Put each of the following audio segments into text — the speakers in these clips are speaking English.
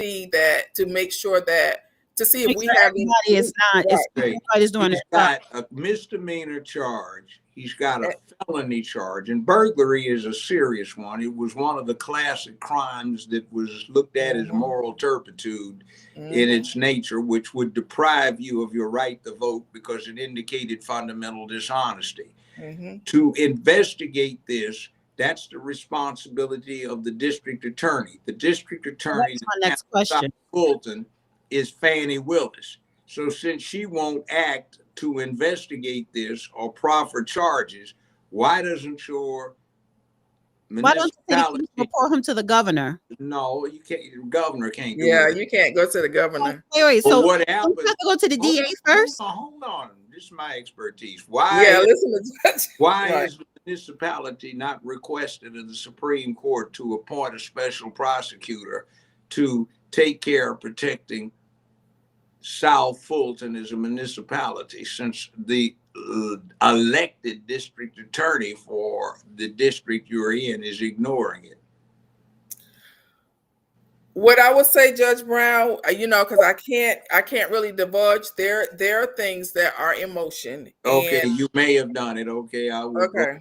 see that, to make sure that, to see if we have everybody is not. Right. Everybody's doing it. He's got a misdemeanor charge. He's got a felony charge, and burglary is a serious one. It was one of the classic crimes that was looked at as moral turpitude in its nature, which would deprive you of your right to vote because it indicated fundamental dishonesty. To investigate this, that's the responsibility of the district attorney. The district attorney of South Fulton is Fani Willis. So since she won't act to investigate this or proffer charges, why doesn't your municipality... Why don't you report him to the governor? No, you can't. The governor can't do it. You can't go to the governor. Wait, so what happens? You have to go to the DA first? Hold on. This is my expertise. Why is the municipality not requested of the Supreme Court to appoint a special prosecutor to take care of protecting South Fulton as a municipality, since the elected district attorney for the district you're in is ignoring it? What I would say, Judge Brown, because I can't really divulge. There are things that are in motion. Okay, you may have done it. Okay, I will. Okay.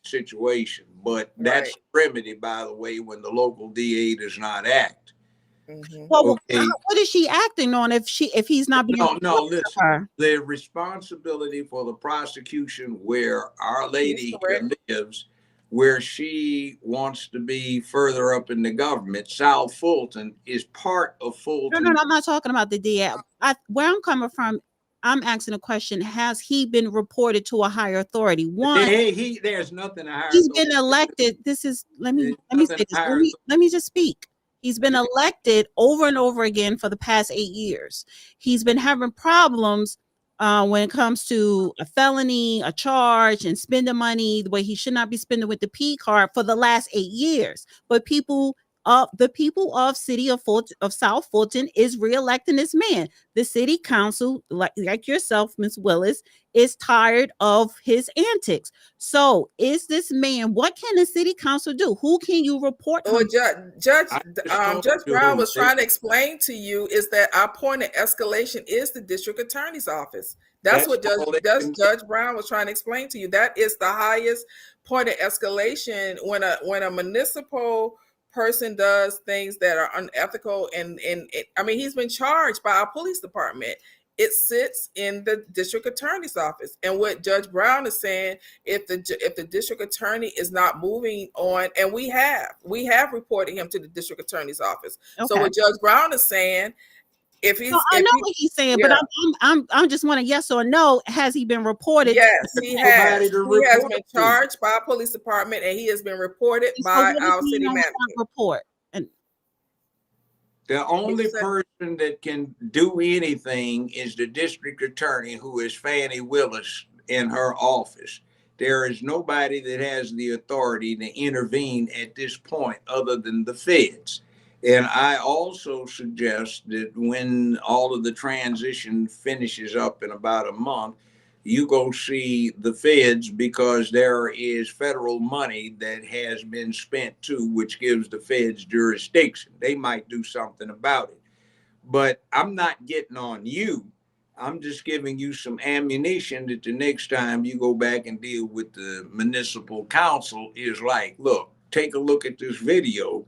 Situation, but that's remedy, by the way, when the local DA does not act. Well, what is she acting on if he's not being... No, listen. The responsibility for the prosecution where Our Lady lives, where she wants to be further up in the government, South Fulton is part of Fulton. No, I'm not talking about the DA. Where I'm coming from, I'm asking a question: has he been reported to a higher authority? One, there's nothing higher. He's been elected. This is let me say this. Let me just speak. He's been elected over and over again for the past 8 years. He's been having problems when it comes to a felony, a charge, and spending money the way he should not be spending with the P card for the last 8 years. But the people of city of South Fulton is reelecting this man. The city council, like yourself, Ms. Willis, is tired of his antics. So is this man, what can the city council do? Who can you report to? Judge Brown was trying to explain to you is that our point of escalation is the district attorney's office. That's what Judge Brown was trying to explain to you. That is the highest point of escalation when a municipal person does things that are unethical, and he's been charged by our police department. It sits in the district attorney's office. And what Judge Brown is saying, if the district attorney is not moving on, and we have reported him to the district attorney's office. Okay. So what Judge Brown is saying, if he's, I know what he's saying, but I'm just wanting yes or no. Has he been reported? Yes, he has. He has been charged by a police department, and he has been reported by our city manager. Report. And the only person that can do anything is the district attorney, who is Fani Willis in her office. There is nobody that has the authority to intervene at this point other than the feds. And I also suggest that when all of the transition finishes up in about a month, you go see the feds, because there is federal money that has been spent too, which gives the feds jurisdiction. They might do something about it. But I'm not getting on you. I'm just giving you some ammunition that the next time you go back and deal with the municipal council is like, look, take a look at this video.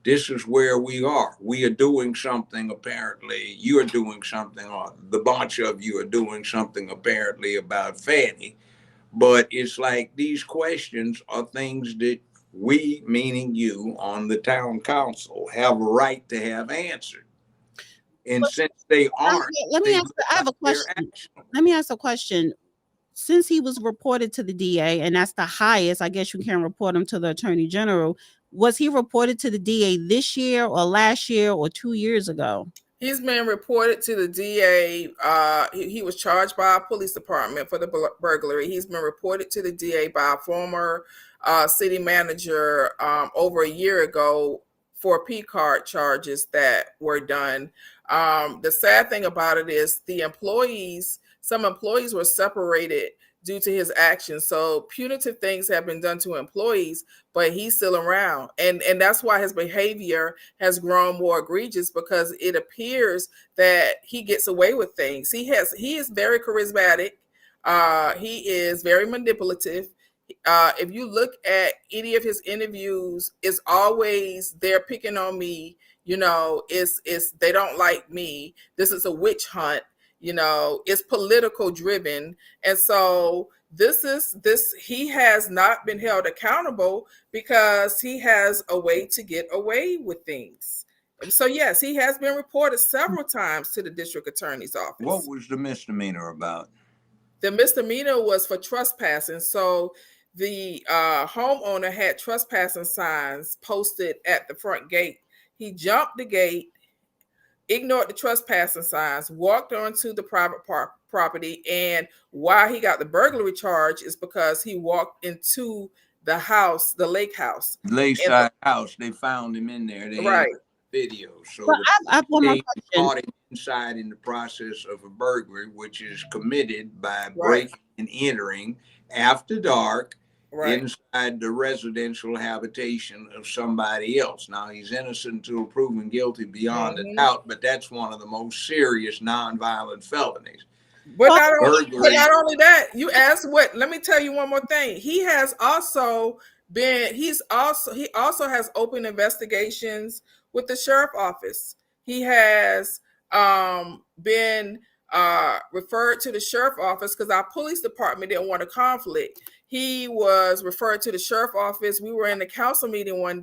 This is where we are. We are doing something, apparently. You are doing something, or the bunch of you are doing something, apparently, about Fani. But it's like these questions are things that we, meaning you, on the town council, have a right to have answered. And since they aren't, I have a question. Let me ask a question. Since he was reported to the DA, and that's the highest, I guess you can report him to the Attorney General. Was he reported to the DA this year or last year or 2 years ago? He's been reported to the DA. He was charged by our police department for the burglary. He's been reported to the DA by a former city manager over a year ago for P card charges that were done. The sad thing about it is some employees were separated due to his actions. So punitive things have been done to employees, but he's still around. And that's why his behavior has grown more egregious, because it appears that he gets away with things. He is very charismatic. He is very manipulative. If you look at any of his interviews, it's always they're picking on me. It's they don't like me. This is a witch hunt. It's political driven. And so he has not been held accountable because he has a way to get away with things. And so, yes, he has been reported several times to the district attorney's office. What was the misdemeanor about? The misdemeanor was for trespassing. So the homeowner had trespassing signs posted at the front gate. He jumped the gate, ignored the trespassing signs, walked onto the private property, and why he got the burglary charge is because he walked into the house, the lake house. Lakeside house. They found him in there. They right. Video. So well, I they caught him inside in the process of a burglary, which is committed by breaking and entering after dark inside the residential habitation of somebody else. Now, he's innocent until proven guilty beyond a doubt, but that's one of the most serious nonviolent felonies. But not only that, you asked what, let me tell you one more thing. He also has open investigations with the sheriff office. He has been referred to the sheriff office because our police department didn't want a conflict. He was referred to the sheriff office. We were in the council meeting one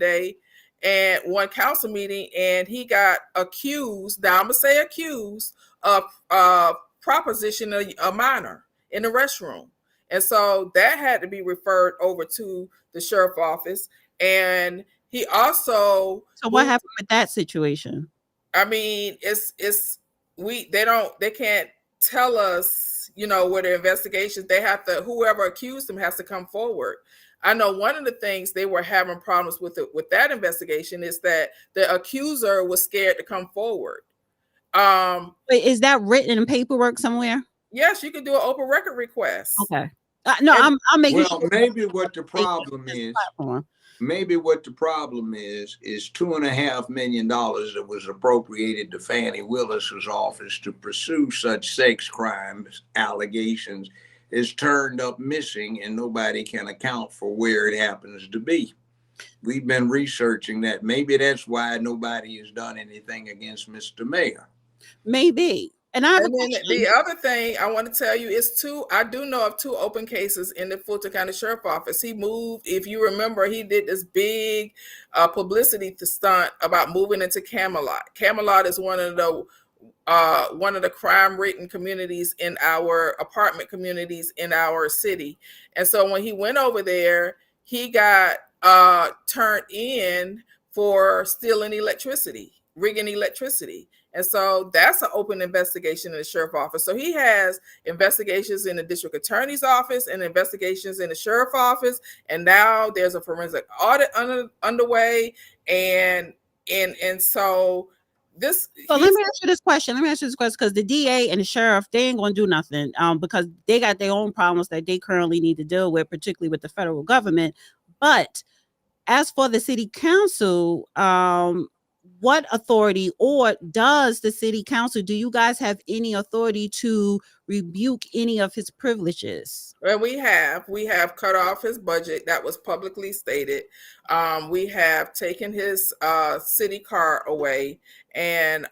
council meeting, and he got accused. Now I'm gonna say accused of proposition a minor in the restroom, and so that had to be referred over to the sheriff office. And he also. So what happened with that situation? I mean, they can't tell us. What the investigations, they have to, whoever accused him has to come forward. I know one of the things they were having problems with that investigation is that the accuser was scared to come forward. Wait, is that written in paperwork somewhere? Yes, you can do an open record request. Okay. No, I'm making sure. Maybe what the problem is. Maybe what the problem is $2.5 million that was appropriated to Fani Willis's office to pursue such sex crimes allegations is turned up missing, and nobody can account for where it happens to be. We've been researching that. Maybe that's why nobody has done anything against Mr. Mayor. Maybe. And the other thing I want to tell you is I do know of 2 open cases in the Fulton County Sheriff Office. He moved, if you remember, he did this big publicity stunt about moving into Camelot. Camelot is one of the crime-ridden communities in our apartment communities in our city. And so when he went over there, he got turned in for stealing electricity, rigging electricity. And so that's an open investigation in the sheriff office. So he has investigations in the district attorney's office and investigations in the sheriff office. And now there's a forensic audit underway. And so this. So let me ask you this question. Because the DA and the sheriff, they ain't going to do nothing because they got their own problems that they currently need to deal with, particularly with the federal government. But as for the city council, what authority, or does the city council, do you guys have any authority to rebuke any of his privileges? Well, we have cut off his budget. That was publicly stated. We have taken his city car away, and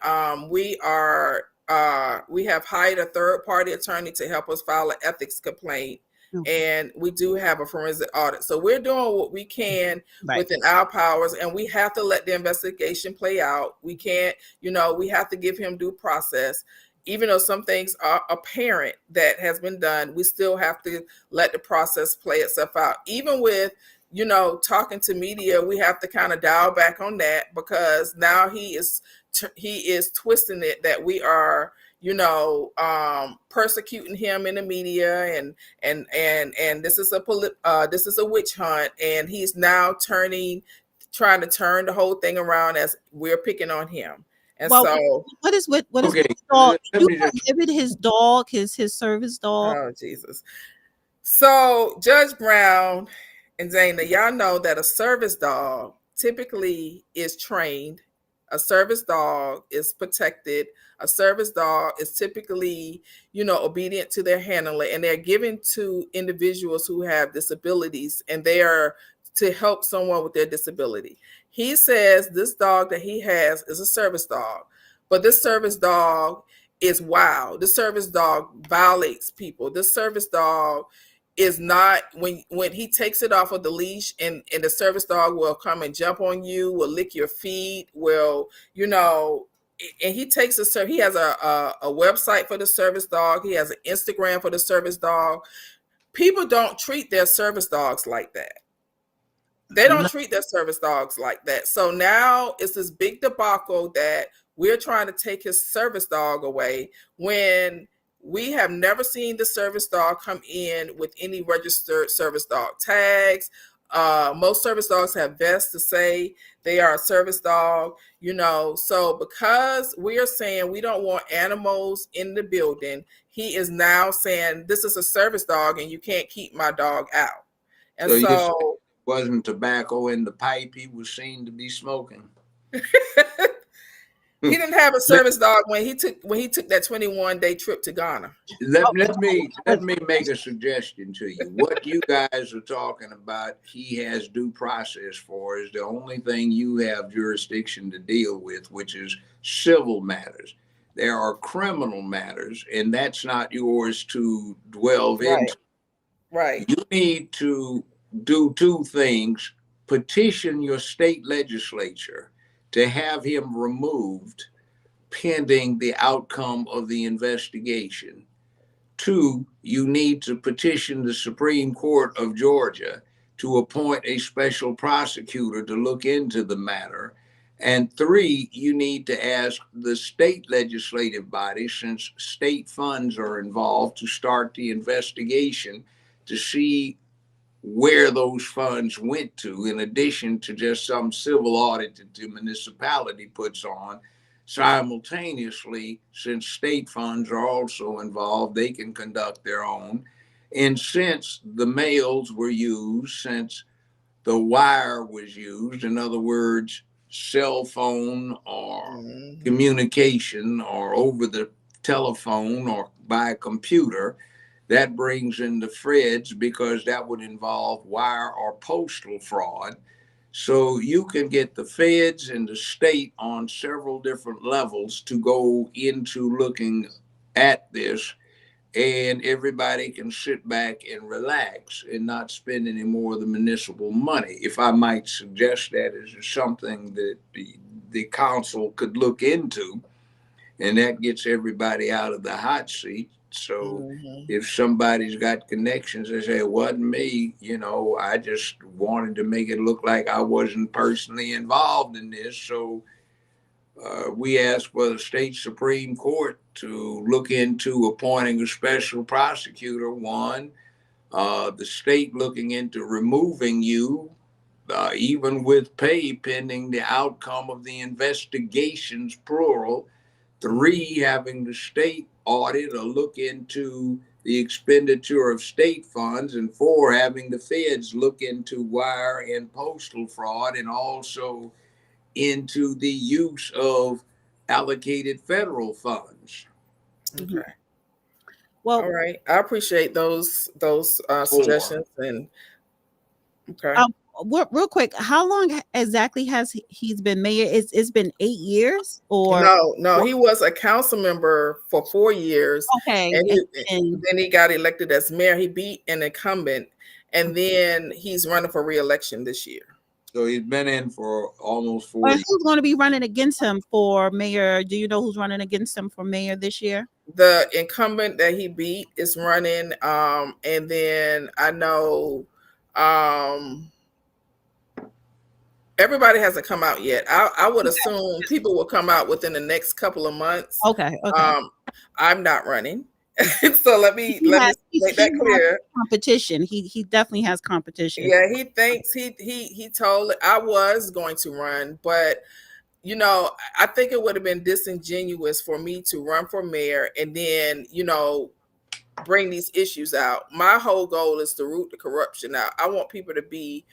we have hired a third-party attorney to help us file an ethics complaint. And we do have a forensic audit. So we're doing what we can within our powers, and we have to let the investigation play out. We can't, we have to give him due process. Even though some things are apparent that has been done, we still have to let the process play itself out. Even with, talking to media, we have to kind of dial back on that, because now he is twisting it that we are, persecuting him in the media, and this is a witch hunt, and he's now trying to turn the whole thing around as we're picking on him. And so what is his dog? You prohibit his dog, his service dog. Oh, Jesus. So Judge Brown and Dana, y'all know that a service dog typically is trained. A service dog is protected. A service dog is typically, obedient to their handler, and they're given to individuals who have disabilities, and they are to help someone with their disability. He says this dog that he has is a service dog, but this service dog is wild. This service dog violates people. This service dog is not, when he takes it off of the leash, and the service dog will come and jump on you, will lick your feet, will, and he takes he has a website for the service dog. He has an Instagram for the service dog. People don't treat their service dogs like that. They don't treat their service dogs like that. So now it's this big debacle that we're trying to take his service dog away, when we have never seen the service dog come in with any registered service dog tags. Most service dogs have vests to say they are a service dog, So because we are saying we don't want animals in the building, he is now saying this is a service dog and you can't keep my dog out. And so wasn't tobacco in the pipe he was seen to be smoking. He didn't have a service dog when he took that 21-day trip to Ghana. Let me make a suggestion to you. What you guys are talking about, he has due process for, is the only thing you have jurisdiction to deal with, which is civil matters. There are criminal matters, and that's not yours to delve into. Right. You need to do two things: petition your state legislature to have him removed pending the outcome of the investigation. 2, you need to petition the Supreme Court of Georgia to appoint a special prosecutor to look into the matter. And 3, you need to ask the state legislative body, since state funds are involved, to start the investigation to see where those funds went to, in addition to just some civil audit that the municipality puts on. Simultaneously, since state funds are also involved, they can conduct their own. And since the mails were used, since the wire was used, in other words, cell phone or communication or over the telephone or by a computer, that brings in the feds, because that would involve wire or postal fraud. So you can get the feds and the state on several different levels to go into looking at this, and everybody can sit back and relax and not spend any more of the municipal money. If I might suggest that as something that the council could look into, and that gets everybody out of the hot seat. So if somebody's got connections, they say, it wasn't me, I just wanted to make it look like I wasn't personally involved in this. So we asked for the state Supreme Court to look into appointing a special prosecutor. 1, the state looking into removing you, even with pay, pending the outcome of the investigations, plural. 3, having the state audit or look into the expenditure of state funds. And 4, having the feds look into wire and postal fraud, and also into the use of allocated federal funds. Okay. Well, all right. I appreciate those suggestions. And okay. Real quick, how long exactly has he's been mayor? It's been 8 years, or no, he was a council member for 4 years. Okay, and then he got elected as mayor. He beat an incumbent, and then he's running for re-election this year. So he's been in for almost 4 years. Who's going to be running against him for mayor? Do you know who's running against him for mayor this year? The incumbent that he beat is running, and then I know. Everybody hasn't come out yet. I would assume people will come out within the next couple of months. Okay. I'm not running, so let me make that clear. Competition. He definitely has competition. Yeah, he thinks he told I was going to run, but I think it would have been disingenuous for me to run for mayor and then bring these issues out. My whole goal is to root the corruption out. I want people to be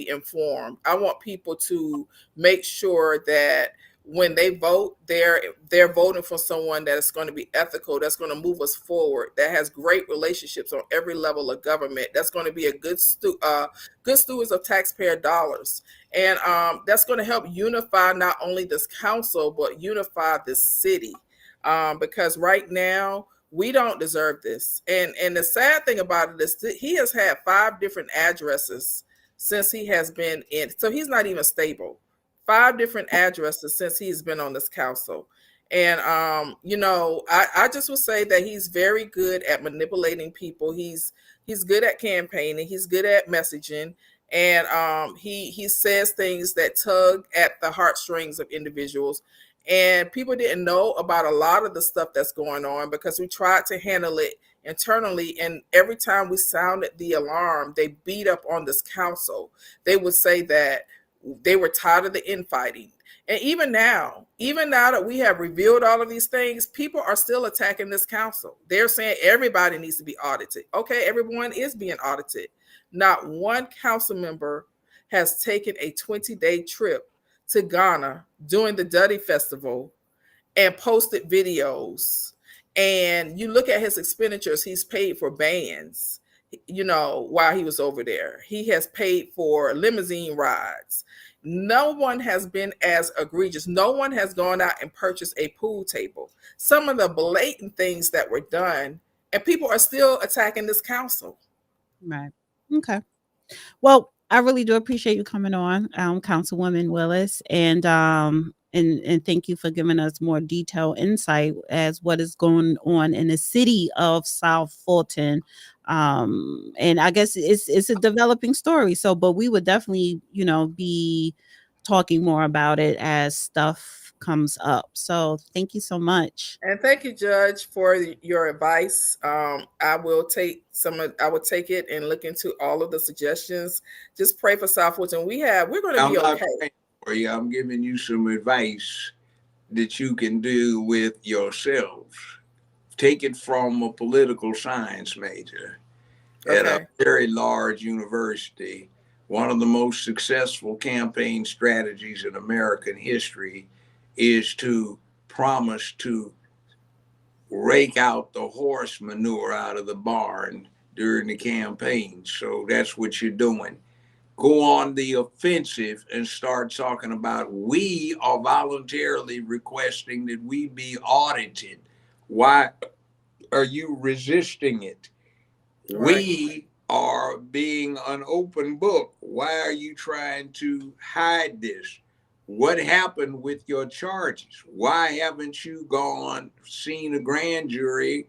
informed. I want people to make sure that when they vote, they're voting for someone that is going to be ethical, that's going to move us forward, that has great relationships on every level of government, that's going to be a good stewards of taxpayer dollars, and that's going to help unify not only this council but unify this city, because right now we don't deserve this. And the sad thing about it is that he has had 5 different addresses since he has been in, so he's not even stable. 5 different addresses since he's been on this council. And I just would say that he's very good at manipulating people. He's good at campaigning, he's good at messaging, and he says things that tug at the heartstrings of individuals. And people didn't know about a lot of the stuff that's going on because we tried to handle it internally. And every time we sounded the alarm, they beat up on this council. They would say that they were tired of the infighting. And even now that we have revealed all of these things, people are still attacking this council. They're saying everybody needs to be audited. Okay, everyone is being audited. Not one council member has taken a 20-day trip to Ghana during the Duddy Festival and posted videos. And you look at his expenditures, he's paid for bands, while he was over there. He has paid for limousine rides. No one has been as egregious. No one has gone out and purchased a pool table. Some of the blatant things that were done, and people are still attacking this council. Right. Okay. Well, I really do appreciate you coming on, Councilwoman Willis, and thank you for giving us more detailed insight as what is going on in the city of South Fulton. And I guess it's a developing story. So, but we would definitely, be talking more about it as stuff comes up. So thank you so much. And thank you, Judge, for your advice. I will take it and look into all of the suggestions. Just pray for South Fulton. We're going to be okay. Praying for you. I'm giving you some advice that you can do with yourselves. Take it from a political science major at a very large university. One of the most successful campaign strategies in American history is to promise to rake out the horse manure out of the barn during the campaign. So that's what you're doing. Go on the offensive and start talking about, we are voluntarily requesting that we be audited. Why are you resisting it? Right. We are being an open book. Why are you trying to hide this? What happened with your charges? Why haven't you seen a grand jury?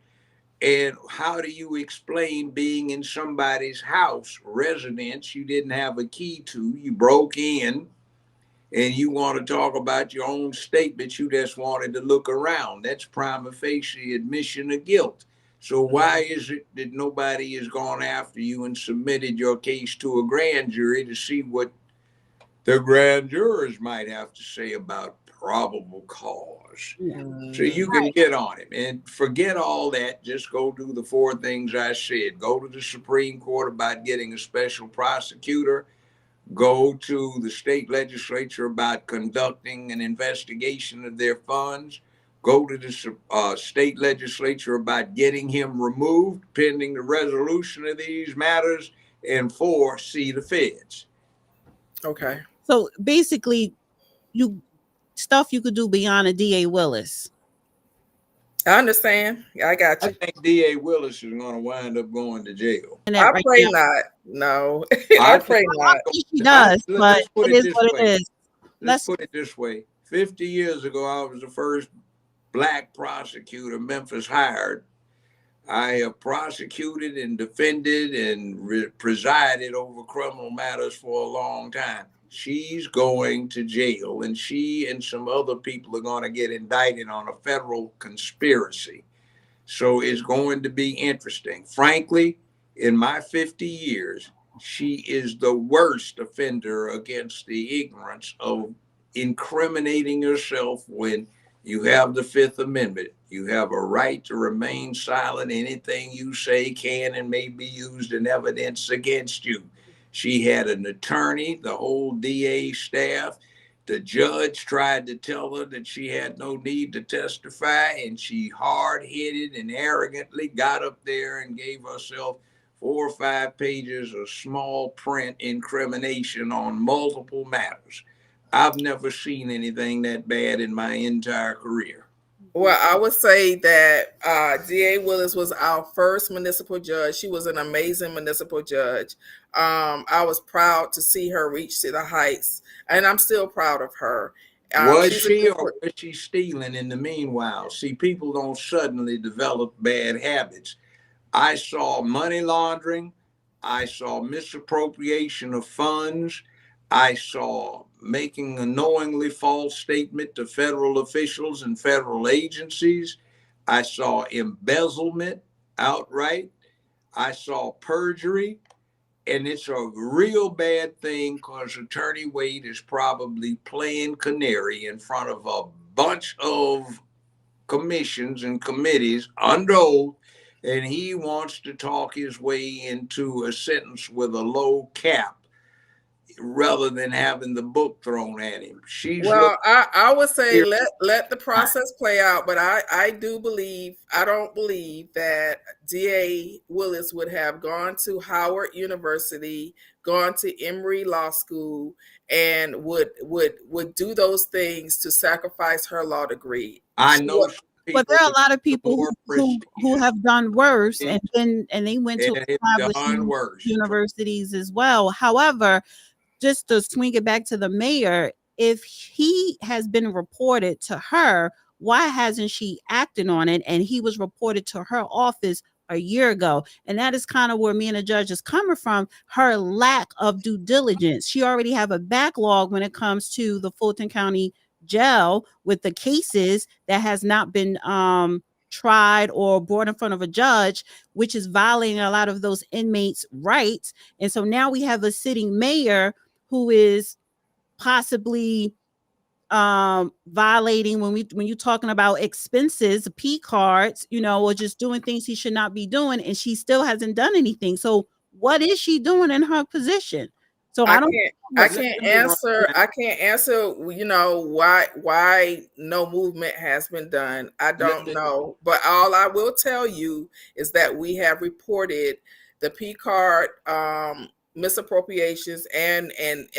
And how do you explain being in somebody's house, residence you didn't have a key to? You broke in and you want to talk about your own statement. You just wanted to look around. That's prima facie admission of guilt. So why is it that nobody has gone after you and submitted your case to a grand jury to see what the grand jurors might have to say about probable cause? So you can get on it and forget all that. Just go do the 4 things I said. Go to the Supreme Court about getting a special prosecutor. Go to the state legislature about conducting an investigation of their funds. Go to the state legislature about getting him removed pending the resolution of these matters. And 4, see the feds. Okay. So basically, you could do beyond a DA Willis. I understand. I got you. I think DA Willis is going to wind up going to jail. I pray not. No, I pray not. He does, but it is what it is. Let's put it this way. 50 years ago, I was the first Black prosecutor Memphis hired. I have prosecuted and defended and presided over criminal matters for a long time. She's going to jail, and she and some other people are going to get indicted on a federal conspiracy. So it's going to be interesting. Frankly, in my 50 years, she is the worst offender against the ignorance of incriminating herself when you have the 5th Amendment. You have a right to remain silent. Anything you say can and may be used in evidence against you. She had an attorney, the whole DA staff. The judge tried to tell her that she had no need to testify, and she hard-headed and arrogantly got up there and gave herself 4 or 5 pages of small print incrimination on multiple matters. I've never seen anything that bad in my entire career. Well, I would say that DA Willis was our first municipal judge. She was an amazing municipal judge. I was proud to see her reach to the heights, and I'm still proud of her. Was she or was she stealing in the meanwhile? See, people don't suddenly develop bad habits. I saw money laundering. I saw misappropriation of funds. I saw making a knowingly false statement to federal officials and federal agencies. I saw embezzlement outright. I saw perjury. And it's a real bad thing because Attorney Wade is probably playing canary in front of a bunch of commissions and committees under oath, and he wants to talk his way into a sentence with a low cap rather than having the book thrown at him. I would say let the process play out, but I don't believe that DA Willis would have gone to Howard University, gone to Emory Law School, and would do those things to sacrifice her law degree. I know. But there are a lot of people who have done worse, and they went to established universities as well. However, just to swing it back to the mayor, if he has been reported to her, why hasn't she acted on it? And he was reported to her office a year ago. And that is kind of where me and the judge is coming from, her lack of due diligence. She already have a backlog when it comes to the Fulton County Jail with the cases that has not been tried or brought in front of a judge, which is violating a lot of those inmates' rights. And so now we have a sitting mayor who is possibly violating when you're talking about expenses, P cards, or just doing things he should not be doing, and she still hasn't done anything. So what is she doing in her position? So I can't answer, why no movement has been done. I don't know. But all I will tell you is that we have reported the P card misappropriations and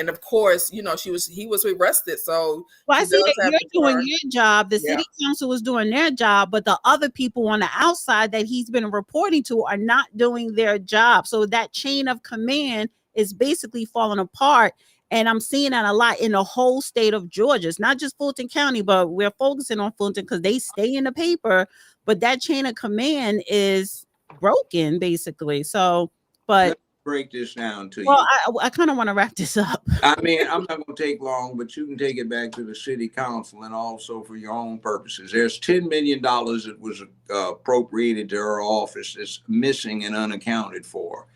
of course, he was arrested. So I see that you're doing your job. The city council was doing their job, but the other people on the outside that he's been reporting to are not doing their job. So that chain of command is basically falling apart. And I'm seeing that a lot in the whole state of Georgia. It's not just Fulton County, but we're focusing on Fulton because they stay in the paper. But that chain of command is broken, basically. So, but break this down to you. Well, I kind of want to wrap this up. I mean, I'm not going to take long, but you can take it back to the city council and also for your own purposes. There's $10 million that was appropriated to her office that's missing and unaccounted for.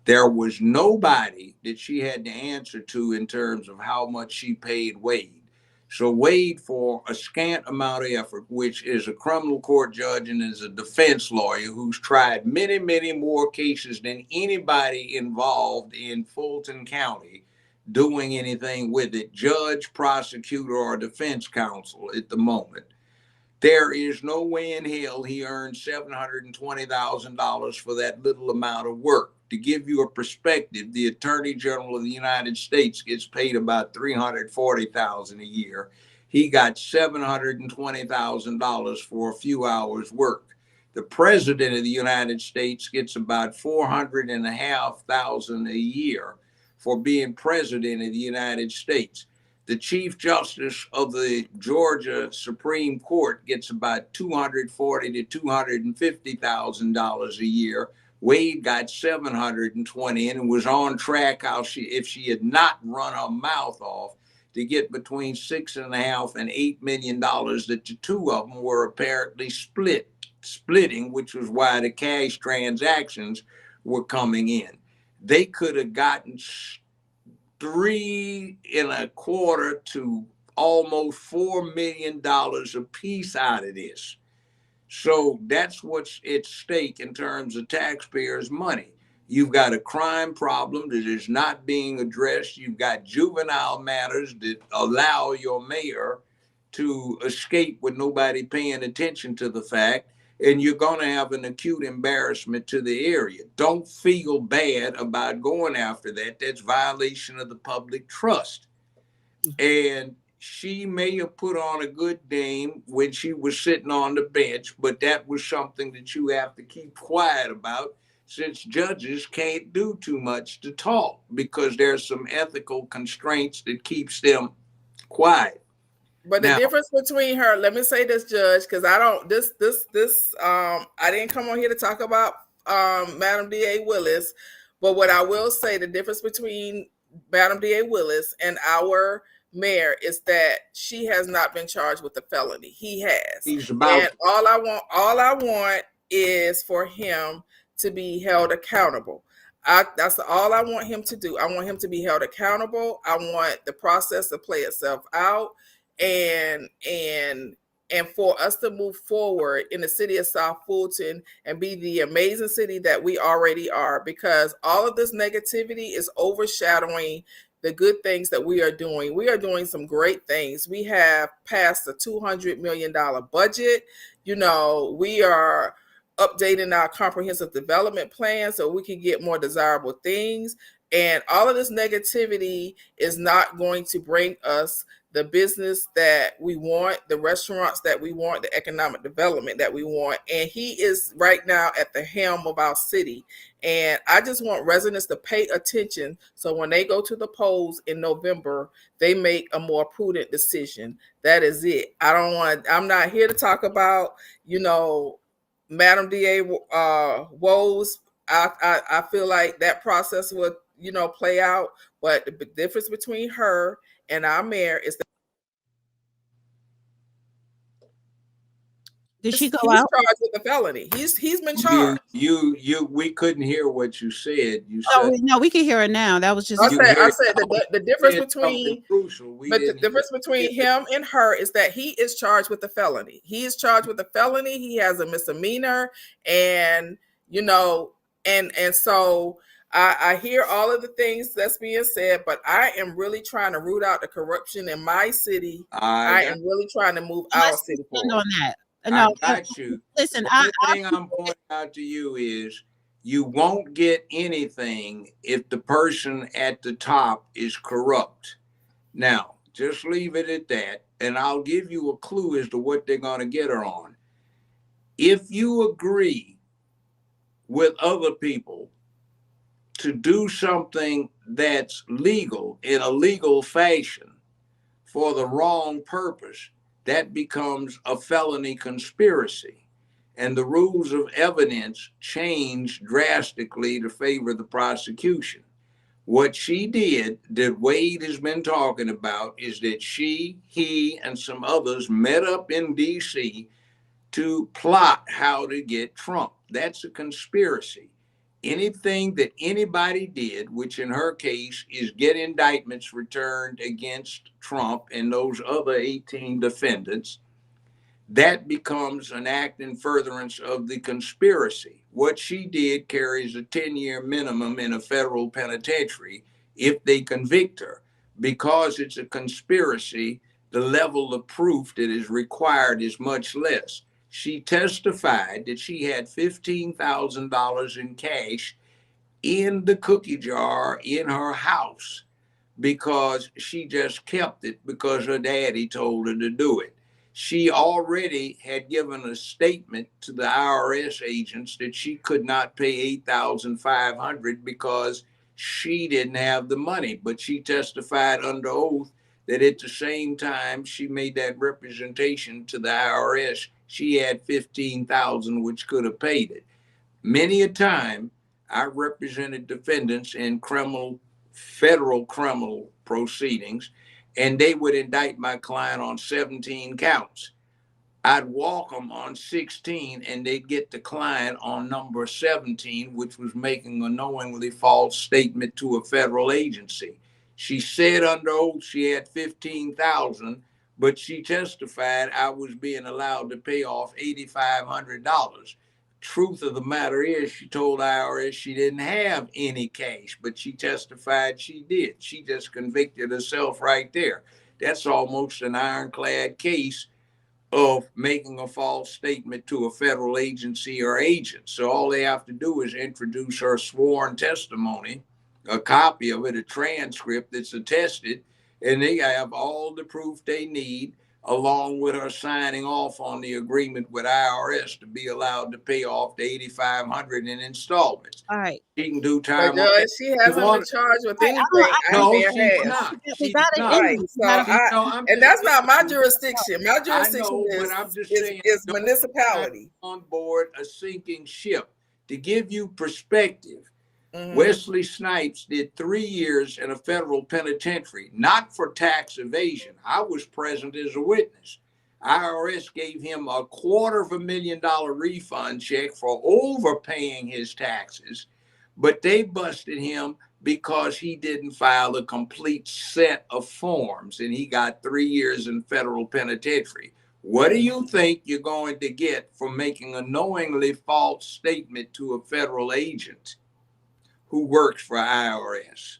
There was nobody that she had to answer to in terms of how much she paid Wade. So Wade, for a scant amount of effort, which is a criminal court judge and is a defense lawyer who's tried many, many more cases than anybody involved in Fulton County doing anything with it, judge, prosecutor, or defense counsel at the moment. There is no way in hell he earned $720,000 for that little amount of work. To give you a perspective, the Attorney General of the United States gets paid about $340,000 a year. He got $720,000 for a few hours work. The President of the United States gets about $450,000 a year for being President of the United States. The Chief Justice of the Georgia Supreme Court gets about $240,000 to $250,000 a year. Wade got $720,000 and was on track if she had not run her mouth off to get between $6.5 and $8 million that the two of them were apparently splitting, which was why the cash transactions were coming in. They could have gotten $3.25 to almost $4 million a piece out of this. So that's what's at stake in terms of taxpayers' money. You've got a crime problem that is not being addressed. You've got juvenile matters that allow your mayor to escape with nobody paying attention to the fact. And you're going to have an acute embarrassment to the area. Don't feel bad about going after that. That's violation of the public trust. And she may have put on a good name when she was sitting on the bench, but that was something that you have to keep quiet about, since judges can't do too much to talk because there's some ethical constraints that keeps them quiet. But the difference between her, let me say this, Judge, because I don't I didn't come on here to talk about Madam D.A. Willis, but what I will say, the difference between Madam D.A. Willis and our mayor is that she has not been charged with a felony. He has. And all I want is for him to be held accountable. That's all I want him to do. I want him to be held accountable. I want the process to play itself out. And for us to move forward in the city of South Fulton and be the amazing city that we already are, because all of this negativity is overshadowing the good things that we are doing. We are doing some great things. We have passed a $200 million budget. You know, we are updating our comprehensive development plan so we can get more desirable things. And all of this negativity is not going to bring us the business that we want, the restaurants that we want, the economic development that we want. And he is right now at the helm of our city. And I just want residents to pay attention so when they go to the polls in November, they make a more prudent decision. That is it. I'm not here to talk about, you know, Madam DA woes. I feel like that process would, you know, play out. But the difference between her and our mayor is that did she go he's out? charged with a felony. He's been charged. We couldn't hear what you said. You oh, said no, we can hear it now. That was just I said the difference between the difference between him and her is that he is charged with a felony. He is charged with a felony. He has a misdemeanor, and you know, and so I hear all of the things that's being said, but I am really trying to root out the corruption in my city. I am really trying to move our city forward. On that. No, I got you. Listen, the thing I'm pointing out to you is you won't get anything if the person at the top is corrupt. Now, just leave it at that, and I'll give you a clue as to what they're going to get her on. If you agree with other people to do something that's legal in a legal fashion for the wrong purpose, that becomes a felony conspiracy. And the rules of evidence change drastically to favor the prosecution. What she did, that Wade has been talking about, is that he, and some others met up in D.C. to plot how to get Trump. That's a conspiracy. Anything that anybody did, which in her case is get indictments returned against Trump and those other 18 defendants, that becomes an act in furtherance of the conspiracy. What she did carries a 10-year minimum in a federal penitentiary if they convict her. Because it's a conspiracy, the level of proof that is required is much less. She testified that she had $15,000 in cash in the cookie jar in her house because she just kept it because her daddy told her to do it. She already had given a statement to the IRS agents that she could not pay $8,500 because she didn't have the money, but she testified under oath that at the same time she made that representation to the IRS, she had $15,000 which could have paid it. Many a time I represented defendants in federal criminal proceedings, and they would indict my client on 17 counts. I'd walk them on 16 and they'd get the client on number 17, which was making a knowingly false statement to a federal agency. She said under oath she had $15,000, but she testified I was being allowed to pay off $8,500. Truth of the matter is, she told IRS she didn't have any cash, but she testified she did. She just convicted herself right there. That's almost an ironclad case of making a false statement to a federal agency or agent. So all they have to do is introduce her sworn testimony, a copy of it, a transcript that's attested, and they have all the proof they need, along with her signing off on the agreement with IRS to be allowed to pay off the $8,500 in installments. All right. She can do time. But Judge, she hasn't been charged with anything. No, she's not. We got it in. And that's not my jurisdiction. My jurisdiction is municipality. On board a sinking ship. To give you perspective, Wesley Snipes did 3 years in a federal penitentiary, not for tax evasion. I was present as a witness. IRS gave him a $250,000 refund check for overpaying his taxes, but they busted him because he didn't file a complete set of forms, and he got 3 years in federal penitentiary. What do you think you're going to get for making a knowingly false statement to a federal agent who works for IRS?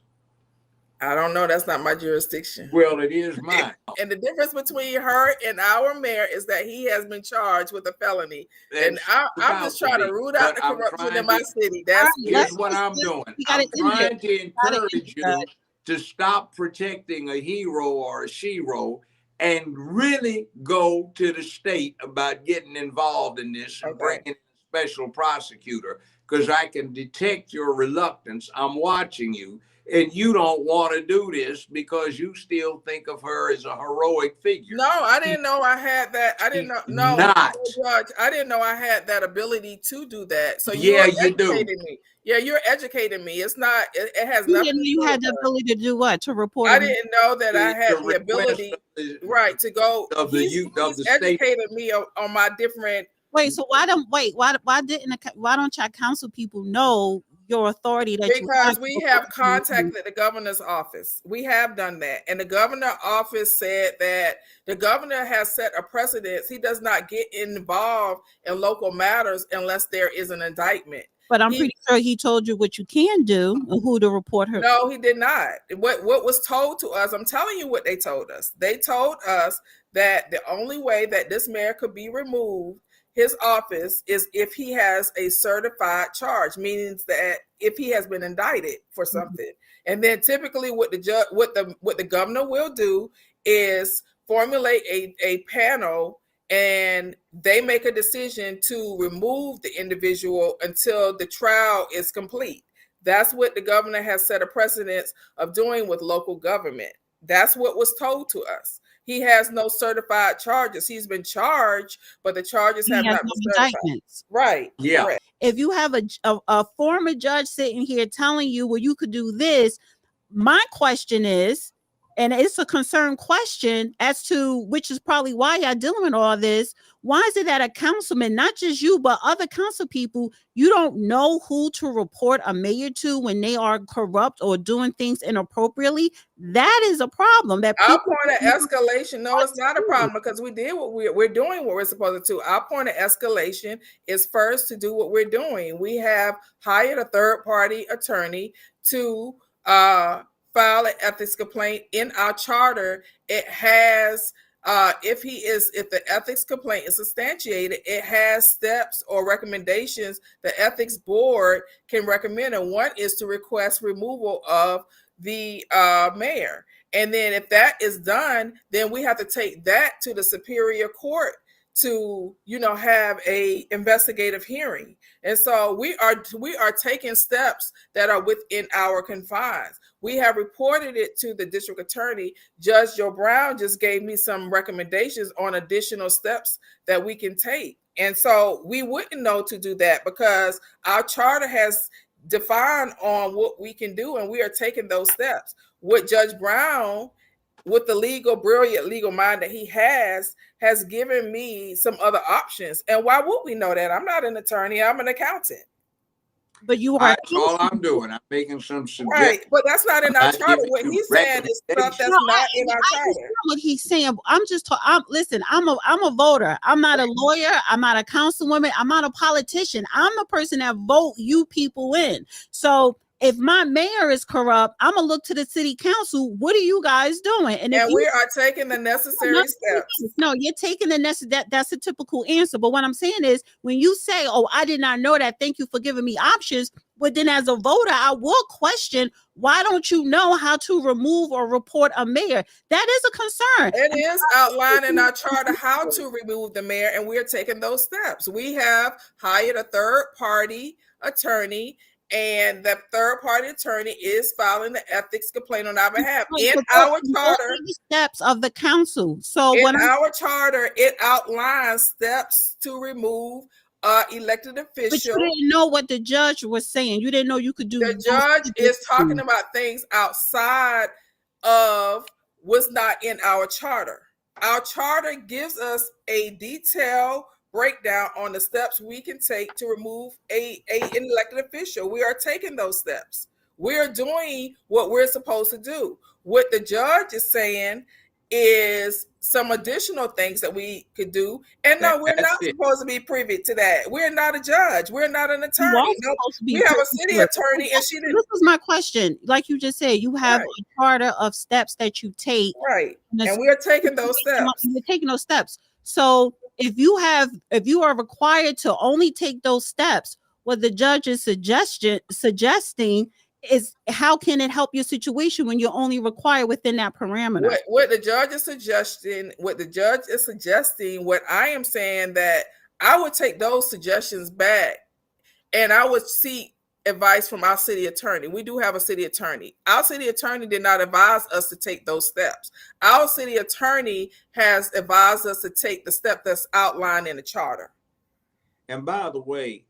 I don't know. That's not my jurisdiction. Well, it is mine. And the difference between her and our mayor is that he has been charged with a felony. And I'm just trying to root out the corruption in my city. Here's what I'm doing. I'm trying to encourage you to stop protecting a hero or a shero and really go to the state about getting involved in this and bringing in a special prosecutor, because I can detect your reluctance. I'm watching you. And you don't want to do this because you still think of her as a heroic figure. No, I didn't know I had that. I didn't know. No, Judge, I didn't know I had that ability to do that. So you educated me. Yeah, you're educating me. It's not. It has nothing. You had the ability to do what? To report. I didn't know that I had the ability, to go. He's educated me on my different. Wait. So why don't y'all council people know your authority? Because we have contacted the governor's office. We have done that. And the governor's office said that the governor has set a precedence. He does not get involved in local matters unless there is an indictment. But I'm pretty sure he told you what you can do and who to report her. No, he did not. What was told to us, I'm telling you what they told us. They told us that the only way that this mayor could be removed his office is if he has a certified charge, meaning that if he has been indicted for something. And then typically what the governor will do is formulate a panel, and they make a decision to remove the individual until the trial is complete. That's what the governor has set a precedence of doing with local government. That's what was told to us. He has no certified charges. He's been charged, but the charges have not been certified. Right. Yeah. Correct. If you have a former judge sitting here telling you, well, you could do this, my question is, and it's a concerned question as to, which is probably why y'all dealing with all this. Why is it that a councilman, not just you, but other council people, you don't know who to report a mayor to when they are corrupt or doing things inappropriately? That is a problem. That our point of escalation, no, it's not a problem, because we did what we're doing, what we're supposed to do. Our point of escalation is first to do what we're doing. We have hired a third-party attorney to file an ethics complaint. In our charter, it has if the ethics complaint is substantiated, it has steps or recommendations the ethics board can recommend, and one is to request removal of the mayor. And then if that is done, then we have to take that to the Superior Court to have a investigative hearing. And so we are taking steps that are within our confines. We have reported it to the district attorney. Judge Joe Brown just gave me some recommendations on additional steps that we can take. And so we wouldn't know to do that because our charter has defined on what we can do, and we are taking those steps. What Judge Brown, with the brilliant legal mind that he has given me some other options. And why would we know that? I'm not an attorney, I'm an accountant. But you are. That's all I'm doing. I'm making some suggestions. Right, but that's not in our charter. What he's saying is stuff that's not in our charter. Understand what he's saying. I'm just talking. Listen, I'm a voter. I'm not a lawyer. I'm not a councilwoman. I'm not a politician. I'm a person that vote you people in. So if my mayor is corrupt, I'm gonna look to the city council. What are you guys doing? And we are taking the necessary steps. No, you're taking the necessary. That's a typical answer. But what I'm saying is, when you say, "Oh, I did not know that. Thank you for giving me options," but then as a voter, I will question, why don't you know how to remove or report a mayor? That is a concern. It is outlined in our charter how to remove the mayor, and we're taking those steps. We have hired a third-party attorney, and the third-party attorney is filing the ethics complaint on our behalf. In our charter, the steps of the council. So in our charter, it outlines steps to remove elected official. But you didn't know what the judge was saying. You didn't know you could do. The judge is talking about things outside of what's not in our charter. Our charter gives us a detailed breakdown on the steps we can take to remove an elected official. We are taking those steps. We are doing what we're supposed to do. What the judge is saying is some additional things that we could do. And no, we're not supposed to be privy to that. We're not a judge. We're not an attorney. No, we have a city attorney, and she didn't. This was my question. Like you just said, you have a charter of steps that you take. Right. And we are taking those steps. You're taking those steps. So if you are required to only take those steps, what the judge is suggesting is, how can it help your situation when you're only required within that parameter? What the judge is suggesting, what I am saying, that I would take those suggestions back and I would seek advice from our city attorney. We do have a city attorney. Our city attorney did not advise us to take those steps. Our city attorney has advised us to take the step that's outlined in the charter. And by the way,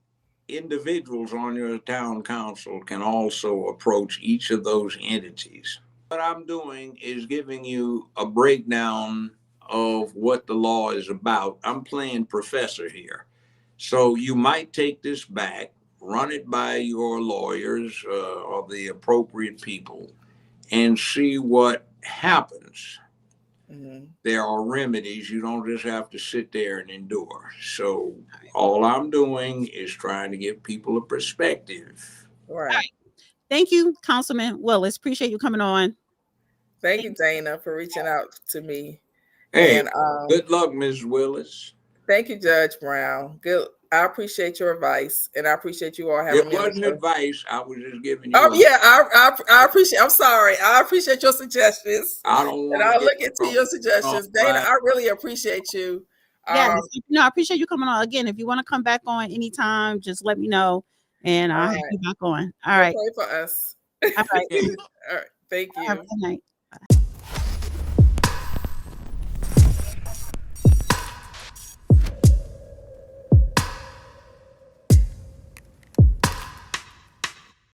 individuals on your town council can also approach each of those entities. What I'm doing is giving you a breakdown of what the law is about. I'm playing professor here. So you might take this back, run it by your lawyers or the appropriate people, and see what happens. Mm-hmm. There are remedies. You don't just have to sit there and endure. So all I'm doing is trying to give people a perspective. Right. Thank you, Councilman Willis. Appreciate you coming on. Thank you, Dana, for reaching out to me. Hey, and, good luck, Ms. Willis. Thank you, Judge Brown. Good. I appreciate your advice, and I appreciate you all having me. It wasn't advice. I was just giving you. Oh, yeah. I appreciate. I'm sorry. I appreciate your suggestions. I don't want. And I'll look into your suggestions, Dana. I really appreciate you. Yeah, I appreciate you coming on again. If you want to come back on anytime, just let me know, and I'll have you back on. All right. Pray for us. All right. All right. Thank you. Have a good night.